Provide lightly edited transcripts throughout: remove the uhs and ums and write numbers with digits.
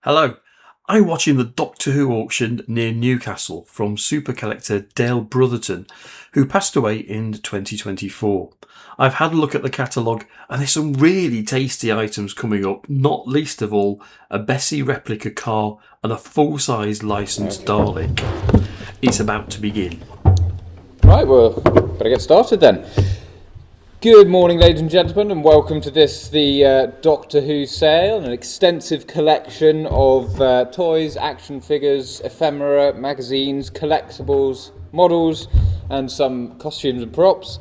Hello. I'm watching the Doctor Who auction near Newcastle from super collector Dale Brotherton, who passed away in 2024. I've had a look at the catalogue and there's some really tasty items coming up, not least of all a Bessie replica car and a full-size licensed Dalek. It's about to begin. Right, well, better get started then. Good morning, ladies and gentlemen, and welcome to the Doctor Who sale, an extensive collection of toys, action figures, ephemera, magazines, collectables, models, and some costumes and props.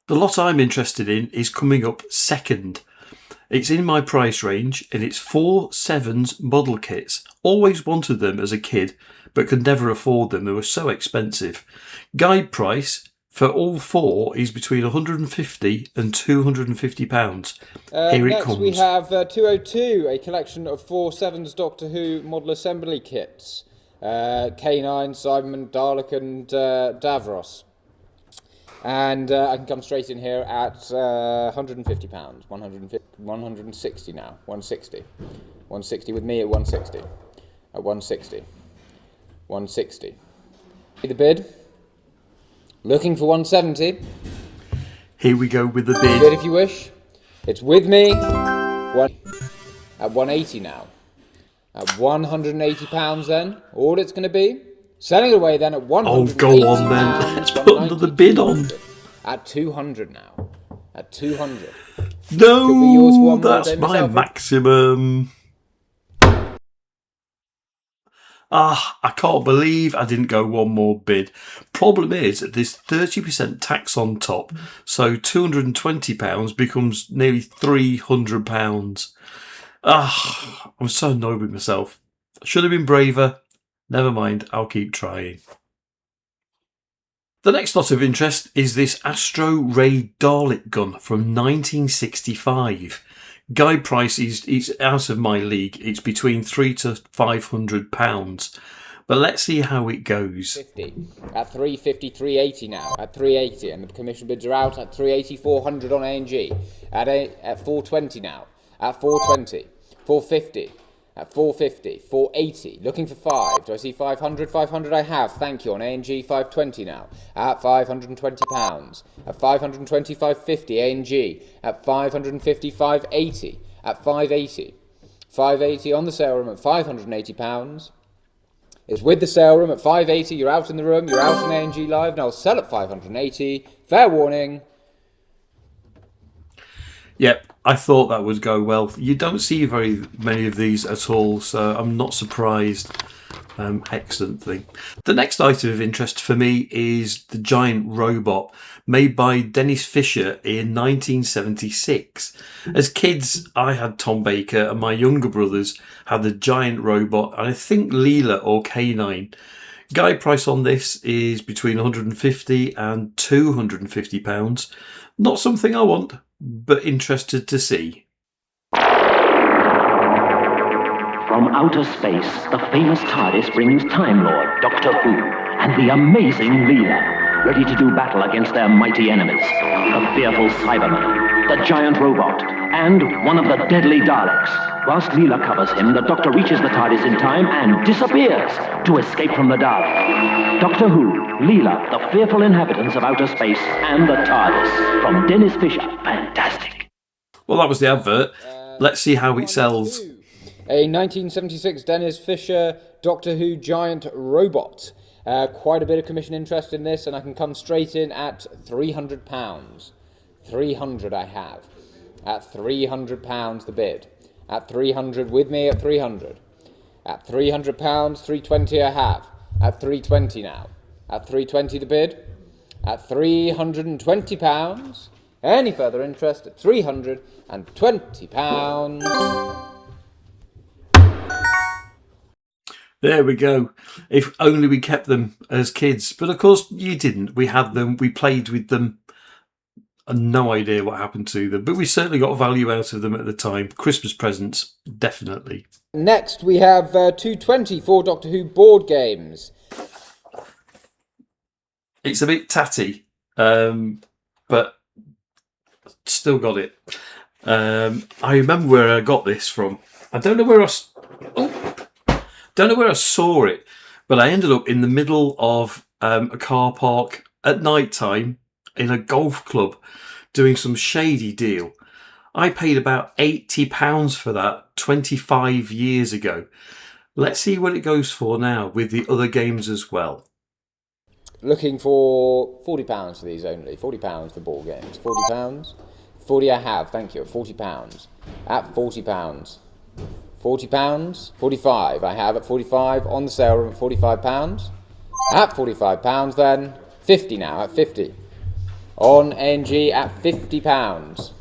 The lot I'm interested in is coming up second. It's in my price range and it's 4 Sevans model kits. Always wanted them as a kid, but could never afford them. They were so expensive. Guide price for all 4 is between £150 and £250. Here it comes. Next we have 202, a collection of 4 Sevens Doctor Who model assembly kits. K9, Simon, Dalek and Davros. And I can come straight in here at £150, 160 now, 160. 160 with me at 160. At 160. 160. The bid. Looking for 170. Here we go with the bid. Bid if you wish. It's with me. At 180 now. At £180 then. All it's going to be. Selling it away then at 180. Oh, go on then. Let's put another bid on. At 200 now. At 200. No, that's my maximum. I can't believe I didn't go one more bid. Problem is that there's 30% tax on top, so £220 becomes nearly £300. I'm so annoyed with myself. Should have been braver. Never mind, I'll keep trying. The next lot of interest is this Astro Ray Dalek Gun from 1965. Guide price is out of my league. It's between £300 to £500. But let's see how it goes. 50. At 350, 380 now. At 380, and the commission bids are out at 380, 400 on A&G. At 420 now. At 420, 450. At 450, 480, looking for 5. Do I see 500? 500 I have, thank you. On A&G, 520 now. At £520. At 520, 550, A&G. At 550, 580. At 580. 580 on the sale room at £580. It's with the sale room at 580. You're out in the room, you're out on A&G Live, and I'll sell at 580. Fair warning. Yep, I thought that would go well. You don't see very many of these at all, so I'm not surprised. Excellent thing. The next item of interest for me is the giant robot made by Dennis Fisher in 1976. As kids, I had Tom Baker and my younger brothers had the giant robot, and I think Leela or K9. Guide price on this is between £150 and £250. Not something I want, but interested to see. From outer space, the famous TARDIS brings Time Lord, Doctor Who, and the amazing Leela, ready to do battle against their mighty enemies, the fearful Cybermen, the giant robot, and one of the deadly Daleks. Whilst Leela covers him, the Doctor reaches the TARDIS in time and disappears to escape from the Dalek. Doctor Who, Leela, the fearful inhabitants of outer space, and the TARDIS, from Dennis Fisher. Fantastic. Well, that was the advert. Let's see how it sells. A 1976 Dennis Fisher Doctor Who giant robot. Quite a bit of commission interest in this, and I can come straight in at £300. 300 I have. At £300 the bid. At 300 with me at 300. At £300, 320 I have. At 320 now. At 320 the bid. At £320. Any further interest at £320. There we go. If only we kept them as kids. But of course you didn't. We had them, we played with them. No idea what happened to them. But we certainly got value out of them at the time. Christmas presents, definitely. Next we have 224 Doctor Who board games. It's a bit tatty, but still got it. I remember where I got this from. I don't know where Oh, don't know where I saw it, but I ended up in the middle of a car park at night time in a golf club doing some shady deal. I paid about £80 for that 25 years ago. Let's see what it goes for now with the other games as well. Looking for £40 for these only. £40 for ball games. £40. 40 I have, thank you, at £40. At £40. £40. 45 I have at 45 on the sale room at £45. At £45 then. 50 now at 50. On ANG at £50.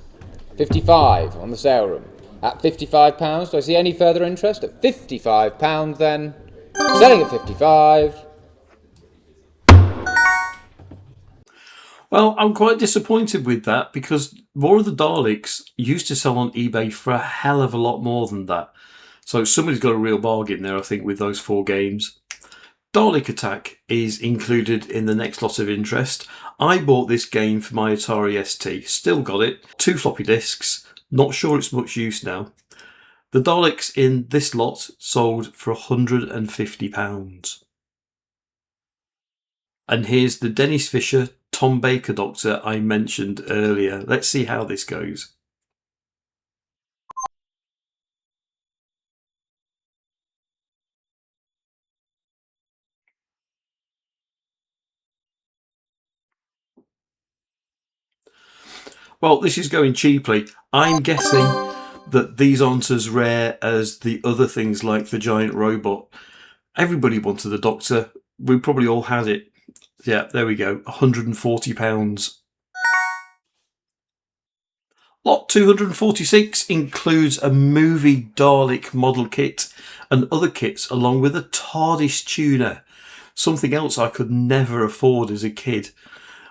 55 on the sale room. At £55. Do I see any further interest? At £55 then. Selling at 55. Well, I'm quite disappointed with that because more of the Daleks used to sell on eBay for a hell of a lot more than that. So somebody's got a real bargain there, I think, with those 4 games. Dalek Attack is included in the next lot of interest. I bought this game for my Atari ST, still got it, 2 floppy disks, not sure it's much use now. The Daleks in this lot sold for £150. And here's the Dennis Fisher, Tom Baker Doctor I mentioned earlier. Let's see how this goes. Well, this is going cheaply. I'm guessing that these aren't as rare as the other things like the giant robot. Everybody wanted the Doctor. We probably all had it. Yeah, there we go. £140. Lot 246 includes a movie Dalek model kit and other kits along with a TARDIS Tuner. Something else I could never afford as a kid.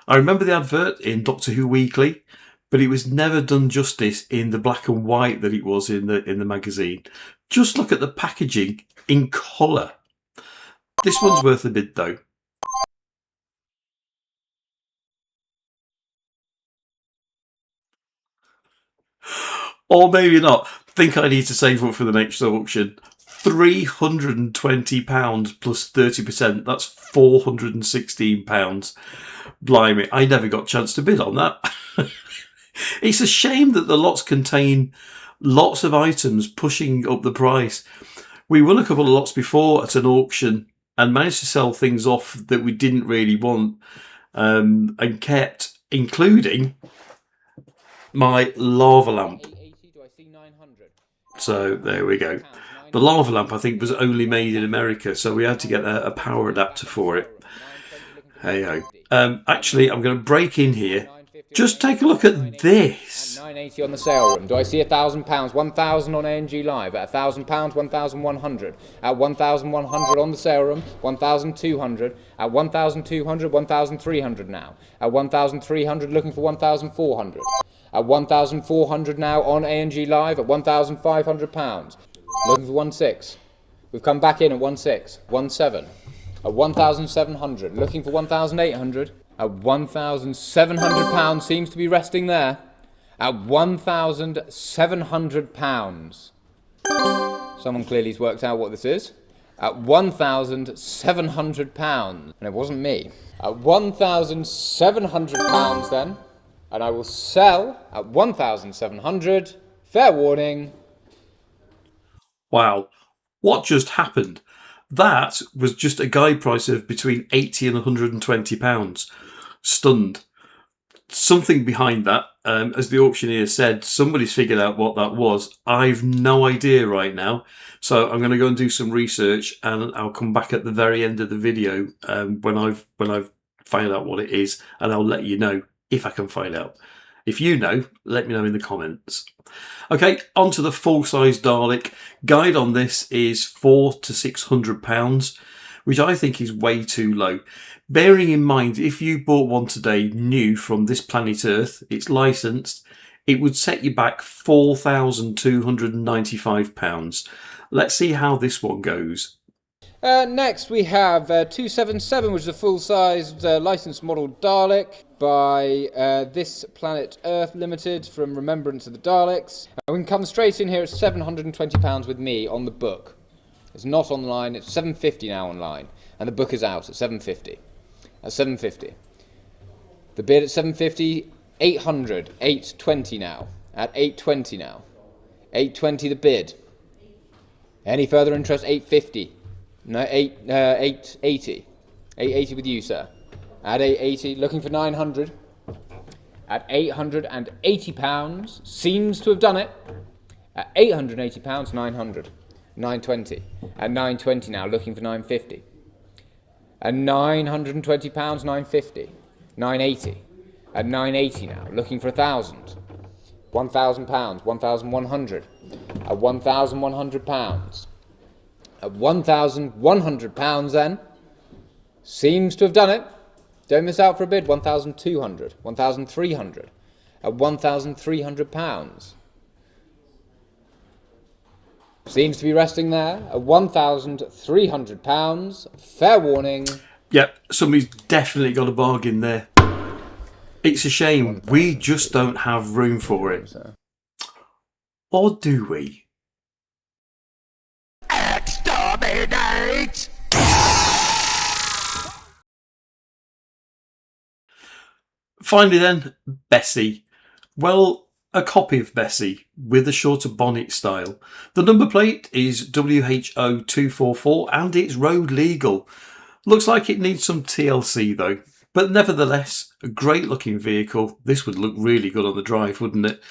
I remember the advert in Doctor Who Weekly, but it was never done justice in the black and white that it was in the magazine. Just look at the packaging in colour. This one's worth a bid though. Or maybe not. Think I need to save up for the next auction. £320 plus 30%. That's £416. Blimey, I never got a chance to bid on that. It's a shame that the lots contain lots of items pushing up the price. We won a couple of lots before at an auction and managed to sell things off that we didn't really want, and kept, including my lava lamp. So there we go. The lava lamp, I think, was only made in America, so we had to get a power adapter for it. Hey ho. Actually, I'm going to break in here. Just take a look at this. £980 on the sale room. Do I see £1,000? 1,000 on ANG Live. At £1,000, 1,100. At 1,100 on the sale room. 1,200. At 1,200, 1,300 now. At 1,300, looking for 1,400. At 1,400 now on ANG Live. At £1,500. Looking for 1,600. We've come back in at 1,600. 1,700. At 1,700. Looking for 1,800. At £1,700 seems to be resting there. At £1,700. Someone clearly has worked out what this is. At £1,700. And it wasn't me. At £1,700 then. And I will sell at 1,700. Fair warning. Wow. What just happened? That was just a guide price of between £80 and £120. Stunned. Something behind that, as the auctioneer said, somebody's figured out what that was. I've no idea right now. So I'm going to go and do some research, and I'll come back at the very end of the video when I've found out what it is, and I'll let you know if I can find out. If you know, let me know in the comments. Okay, on to the full-size Dalek. Guide on this is £400 to £600, which I think is way too low. Bearing in mind, if you bought one today new from this planet Earth, it's licensed, it would set you back £4,295. Let's see how this one goes. Next we have 277, which is a full-sized licensed model Dalek by This Planet Earth Limited from Remembrance of the Daleks. We can come straight in here at £720 with me on the book. It's not online, it's £750 now online, and the book is out at £750. At £750. The bid at £750, 800, 820 now. At 820 now. 820 the bid. Any further interest? 850. No, 880. 880 with you, sir. At 880, looking for 900. At £880, seems to have done it. At £880, 900. 920. At 920 now, looking for 950. At £920, 950. 980. At 980 now, looking for £1,000. £1,000, £1,100. At £1,100. At £1,100 then, seems to have done it. Don't miss out for a bid. 1,200, 1,300. At £1,300. Seems to be resting there. At £1,300. Fair warning. Yep, somebody's definitely got a bargain there. It's a shame we just don't have room for it. Or do we? Exterminate! Finally then, Bessie. Well, a copy of Bessie with a shorter bonnet style. The number plate is WHO244 and it's road legal. Looks like it needs some TLC though. But nevertheless, a great looking vehicle. This would look really good on the drive, wouldn't it?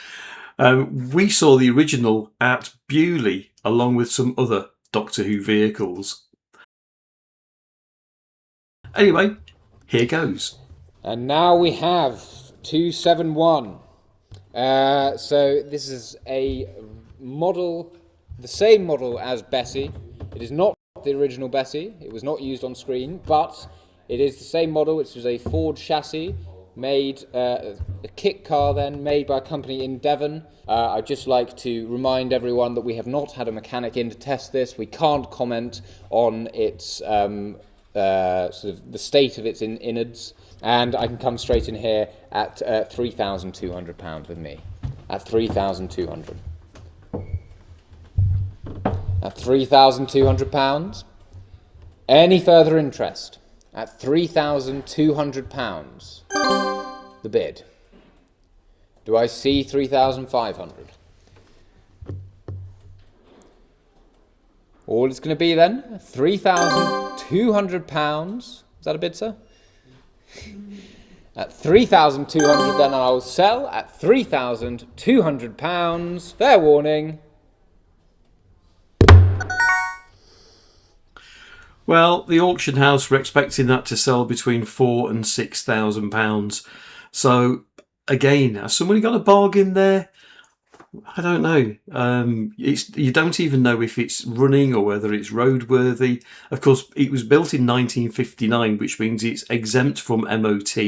We saw the original at Bewley along with some other Doctor Who vehicles. Anyway, here goes. And now we have 271. So this is a model, the same model as Bessie. It is not the original Bessie. It was not used on screen, but it is the same model, which is a Ford chassis, made, a kit car then, made by a company in Devon. I'd just like to remind everyone that we have not had a mechanic in to test this. We can't comment on its, sort of the state of its innards. And I can come straight in here at £3,200 with me. At £3,200. At £3,200. Any further interest? At £3,200. The bid. Do I see 3,500? All it's going to be then, £3,200. Is that a bid, sir? At £3,200 then I will sell at £3,200. Fair warning. Well, the auction house were expecting that to sell between £4,000 and £6,000. So, again, has somebody got a bargain there? I don't know. You don't even know if it's running or whether it's roadworthy. Of course, it was built in 1959, which means it's exempt from MOT.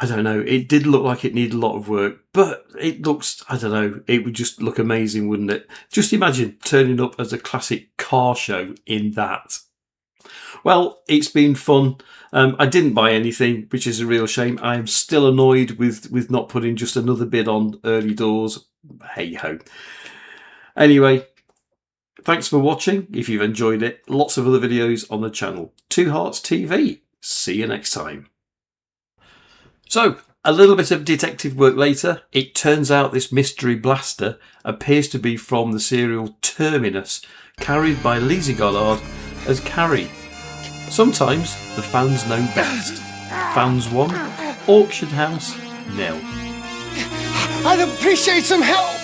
I don't know. It did look like it needed a lot of work, but it looks, I don't know, it would just look amazing, wouldn't it? Just imagine turning up as a classic car show in that. Well, it's been fun. I didn't buy anything, which is a real shame. I am still annoyed with not putting just another bid on early doors. Hey ho. Anyway, thanks for watching. If you've enjoyed it, lots of other videos on the channel. Two Hearts TV. See you next time. So, a little bit of detective work later. It turns out this mystery blaster appears to be from the serial Terminus, carried by Lizzie Goddard as Carrie. Sometimes the fans know best. Fans 1, auction house 0. I'd appreciate some help.